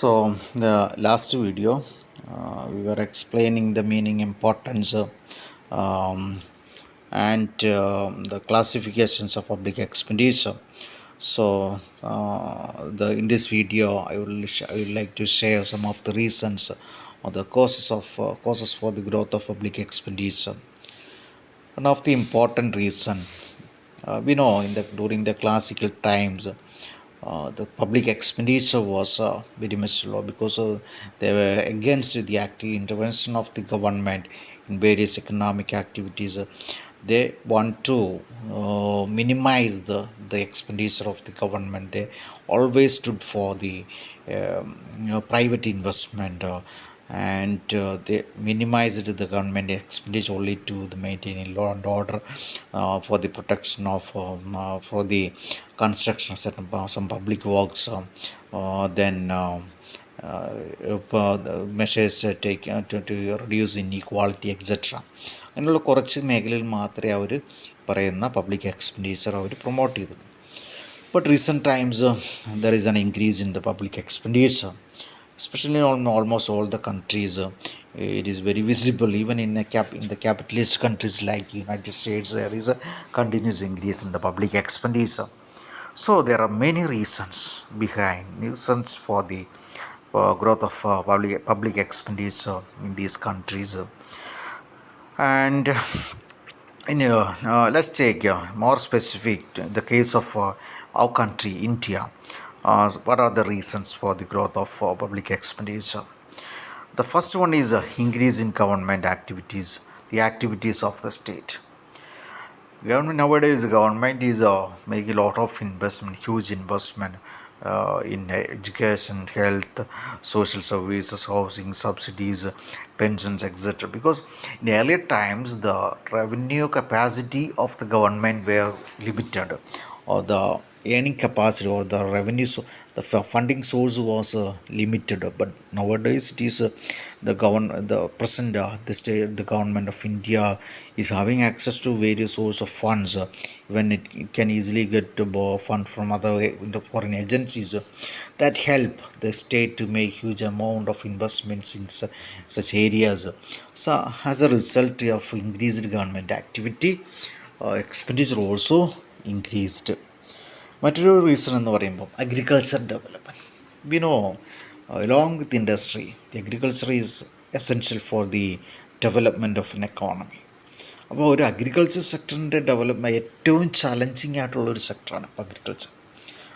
So, the last video, we were explaining the meaning, importance, um, and the classifications of public expenditure. So, in this video, I would like to share some of the reasons or the causes for the growth of public expenditure. One of the important reason, we know during the classical times, the public expenditure was very much low because they were against the active intervention of the government in various economic activities. They want to minimize the expenditure of the government. They always stood for the private investment. And they minimized the government expenditure only to the maintaining law and order, for the protection of for the construction of some public works, then the measures taken to reduce inequality, etc. അങ്ങനെയുള്ള കുറച്ച് മേഖലയിൽ മാത്രമേ അവർ പറയുന്ന public expenditure അവർ promote ചെയ്തു. But recent times, there is an increase in the public expenditure, especially in almost all the countries. It is very visible even in the capitalist countries like United States. There is a continuous increase in the public expenditure. So there are many reasons for the growth of public expenditure in these countries. And let's take more specific the case of our country, India. What are the reasons for the growth of public expenditure? The first one is increase in government activities, the activities of the state. Government is making a lot of investment, huge investment in education, health, social services, housing, subsidies, pensions, etc. Because in earlier times, the revenue capacity of the government were limited, or the earning capacity or the revenue, the funding source was limited. But nowadays, it is the government of India is having access to various sources of funds. When it can easily get to borrow fund from other the foreign agencies, that help the state to make huge amount of investments in such areas. So as a result of increased government activity, expenditure also increased. മറ്റൊരു reason എന്ന് പറയുമ്പോൾ agriculture development. We know along with industry, the agriculture is essential for the development of an economy. അപ്പോൾ ഒരു agriculture സെക്ടറിൻ്റെ development ഏറ്റവും challenging ആയിട്ടുള്ളൊരു സെക്ടറാണ് ഇപ്പോൾ അഗ്രികൾച്ചർ.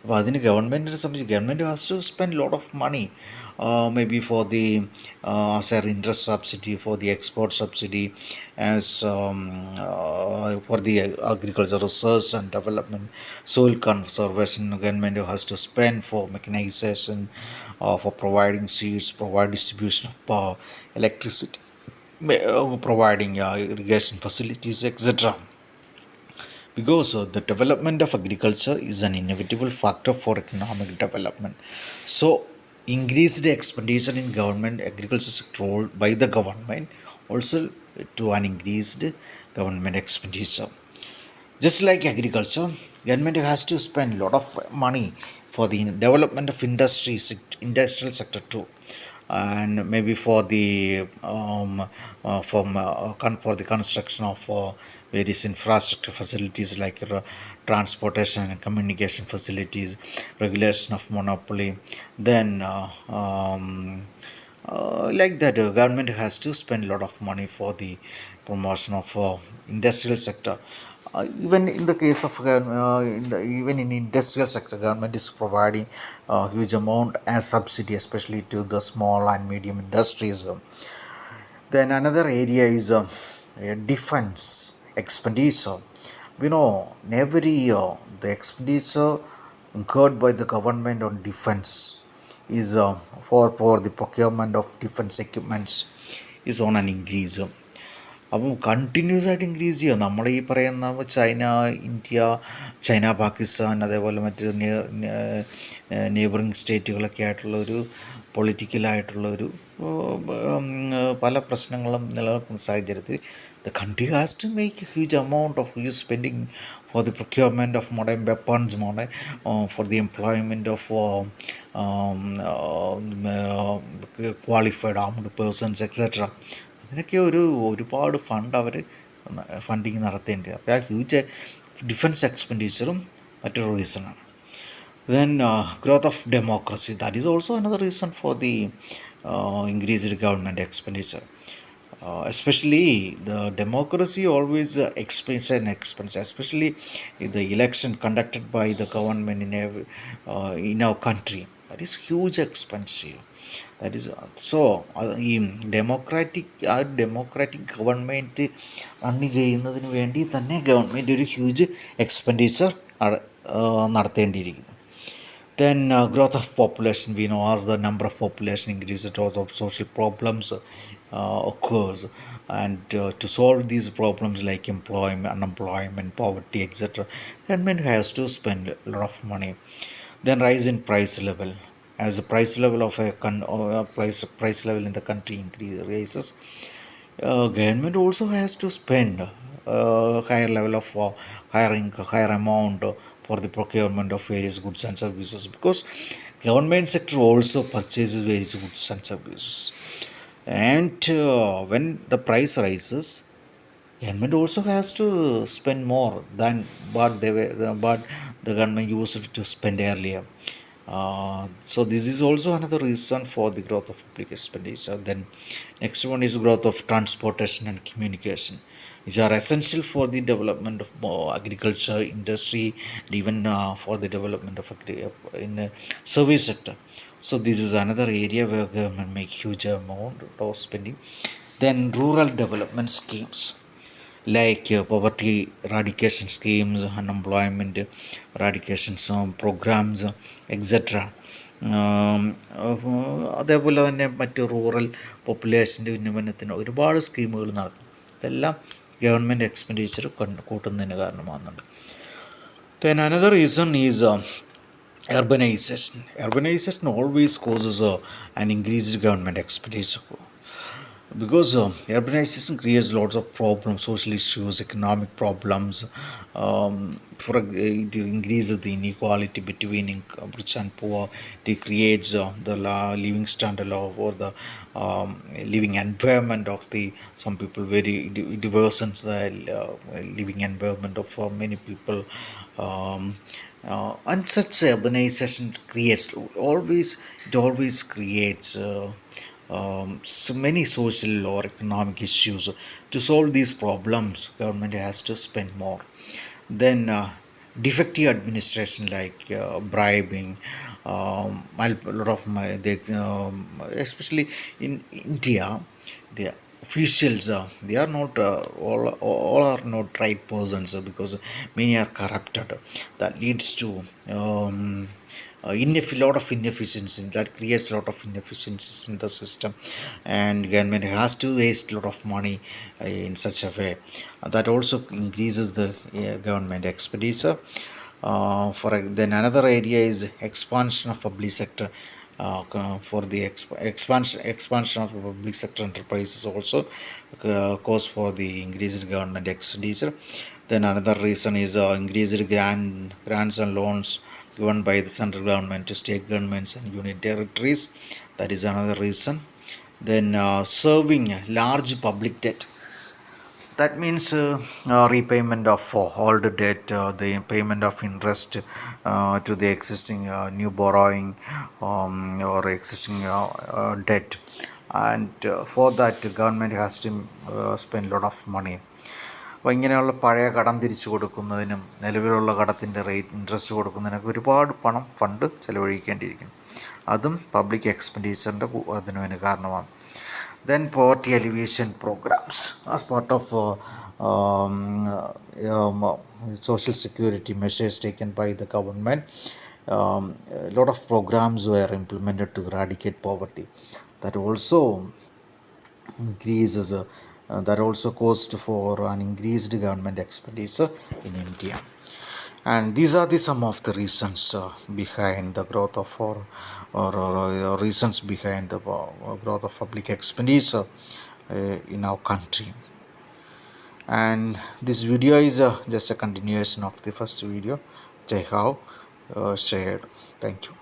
അപ്പോൾ അതിന് ഗവൺമെൻറ്റിനെ സംബന്ധിച്ച് government has to spend lot of money, maybe for the as an interest subsidy, for the export subsidy, as for the agricultural research and development, soil conservation. Government has to spend for mechanization, for providing seeds, provide distribution of power, electricity, providing irrigation facilities, etc. Because the development of agriculture is an inevitable factor for economic development. So increased expenditure in government agriculture sector by the government also to an increased government expenditure. Just like agriculture, government has to spend a lot of money for the development of industrial sector too, and maybe for the for the construction of various infrastructure facilities like transportation and communication facilities, regulation of monopoly. Then like that, government has to spend a lot of money for the promotion of industrial sector. Even in the case of even in industrial sector, government is providing a huge amount as subsidy, especially to the small and medium industries. Then another area is defense expenditure. We know every year the expenditure incurred by the government on defense is for the procurement of defense equipments is on an increase. അപ്പം continuous ആയിട്ട് increase ചെയ്യുക. നമ്മൾ ഈ പറയുന്ന China, Pakistan, അതേപോലെ മറ്റ് neighbouring സ്റ്റേറ്റുകളൊക്കെ ആയിട്ടുള്ളൊരു പൊളിറ്റിക്കലായിട്ടുള്ളൊരു പല പ്രശ്നങ്ങളും നിലനിൽക്കുന്ന സാഹചര്യത്തിൽ The country has to make a huge amount of huge spending for the procurement of modern weapons, for the employment of qualified armed persons, etc. അതിനൊക്കെ ഒരുപാട് ഫണ്ട് അവർ ഫണ്ടിങ് നടത്തേണ്ടത്. അപ്പോൾ ആ ഹ്യൂജ് ഡിഫൻസ് എക്സ്പെൻഡിച്ചറും മറ്റൊരു റീസണാണ്. Then growth of democracy, that is also another reason for the increased government expenditure. Especially the democracy always expense and expense, especially the election conducted by the government in our country. That is huge expensive. That is so ഈ democratic government run ചെയ്യുന്നതിന് വേണ്ടി തന്നെ government ഒരു huge expenditure നടത്തേണ്ടിയിരിക്കുന്നു. Then growth of population, we know as the number of population increases, growth of social problems occurs, and to solve these problems like employment, unemployment, poverty, etc., government has to spend a lot of money. Then rise in price level, as the price level of price level in the country rises, government also has to spend higher level of higher amount for the procurement of various goods and services, because government sector also purchases various goods and services. And when the price rises, government also has to spend more than what the government used to spend earlier. So this is also another reason for the growth of public expenditure. Then next one is growth of transportation and communication, which are essential for the development of agriculture, industry, and even for the development of in service sector. So this is another area where government make huge amount of spending. Then rural development schemes like poverty eradication schemes, unemployment eradication programs, etc. അതേപോലെ തന്നെ മറ്റ് rural പോപ്പുലേഷൻ്റെ ഉന്നമനത്തിന് ഒരുപാട് സ്കീമുകൾ നടക്കും. ഇതെല്ലാം government expenditure കൂട്ടുന്നതിന് കാരണമാകുന്നുണ്ട്. Then another reason is urbanization. Urbanization always causes an increased government expenditure, because urbanization creates lots of problems, social issues, economic problems. It increases the inequality between rich and poor. It creates the living standard or the living environment of the some people, very diverse and the living environment of many people. And such urbanization always creates so many social or economic issues. To solve these problems, government has to spend more. Then defective administration like bribing, a lot of especially in India, the officials they are not all are not right persons, because many are corrupted. That leads to lot of inefficiency. That creates a lot of inefficiencies in the system, and government has to waste a lot of money in such a way. That also increases the government expenditure. Then another area is expansion of public sector. For the expansion of public sector enterprises also cause for the increased government expenditure. Then another reason is increased grants and loans given by the central government to state governments and union territories. That is another reason. Then serving large public debt. That means repayment of old debt, the payment of interest to the existing new borrowing or existing debt. And for that, government has to spend a lot of money. അപ്പോൾ ഇങ്ങനെയുള്ള പഴയ കടം തിരിച്ചു കൊടുക്കുന്നതിനും നിലവിലുള്ള കടത്തിൻ്റെ interest കൊടുക്കുന്നതിനൊക്കെ ഒരുപാട് fund ചിലവഴിക്കേണ്ടിയിരിക്കും. അതും public എക്സ്പെൻഡിച്ചറിൻ്റെ വർധനവിന് കാരണമാണ്. Then poverty alleviation programs as part of social security measures taken by the government. A lot of programs were implemented to eradicate poverty. That also increases that also caused for an increased government expenditure in India. And these are some of the reasons behind the growth of or reasons behind the growth of public expenditure in our country. And this video is just a continuation of the first video which I have shared. Thank you.